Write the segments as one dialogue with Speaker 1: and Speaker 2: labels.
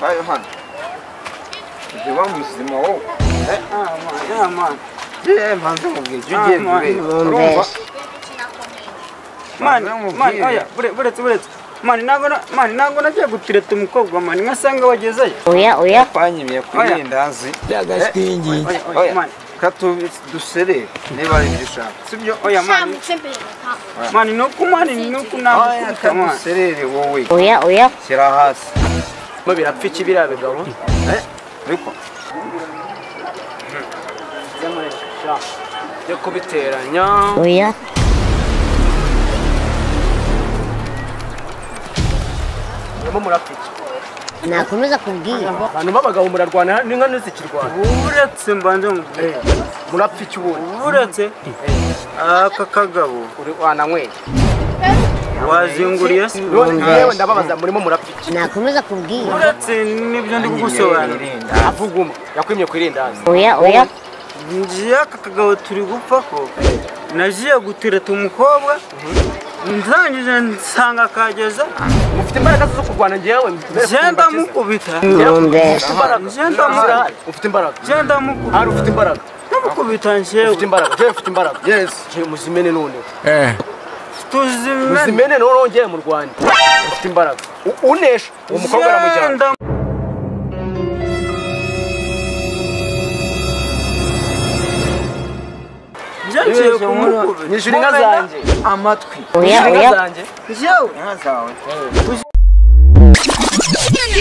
Speaker 1: ayo hano ndiba muzima wowe man mpanze mubwije ugende urumva man oya buretse man ntabwo nagiye gutireta umukobwa man nkasanga wagezeyo
Speaker 2: oya
Speaker 1: panyimiye kwirindazi
Speaker 3: yagastingi
Speaker 1: man katu dusere niba ari bishaka sibyo
Speaker 2: oya man nuko ntabwo man
Speaker 1: serere wowe
Speaker 2: oya
Speaker 1: shyira hasi
Speaker 3: mo birapfa iki biriya bigabo
Speaker 1: ariko
Speaker 3: yo kubiteranya
Speaker 2: oya
Speaker 3: mo murapfa iki
Speaker 2: nakomeza kubwira
Speaker 3: abantu b'abagabo murarwana n'inka ntizikirwana
Speaker 1: uretse mbanje
Speaker 3: murapfa iki ubundi
Speaker 1: uretse aka kagabo
Speaker 3: uri wananyweye
Speaker 1: wazinguriye se
Speaker 3: yewe ndababaza murimo murapfa iki
Speaker 2: nakomeza kubwira
Speaker 1: uretse nibyo ndi kugusobanurira
Speaker 3: avuguma yakwimye kwirindaza
Speaker 2: oya
Speaker 1: ngiye aka kagabo turi gupfa ko nagiye gutereta umukobwa ndangije nsanga kageza
Speaker 3: ufite imbaraga zo kurwana ngewe
Speaker 1: genda mukubita
Speaker 3: ufite imbaraga
Speaker 1: genda mukubita
Speaker 3: hari ufite imbaraga
Speaker 1: namukubita njyewe
Speaker 3: ufite imbaraga yes muzimene none
Speaker 1: tuzimene
Speaker 3: muzimene none ongeye mu Rwanda ufite imbaraga unesha uwo mukobwa aramujyana
Speaker 1: ngiye kumukubita
Speaker 3: nyishura inka zanjye
Speaker 1: amatwi
Speaker 2: oya
Speaker 1: njyewe inka zawe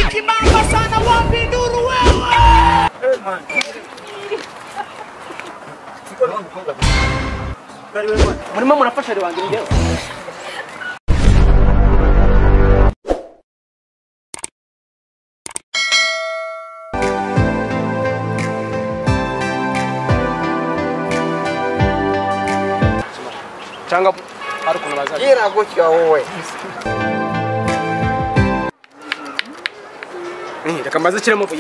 Speaker 4: Ikibamba sana wapi nduru wewe
Speaker 3: murimo murafasha rwanda ngewe cyangwa hari ukuntu bazaje
Speaker 1: gira gutya wowe
Speaker 3: reka maze kiremo
Speaker 1: ngo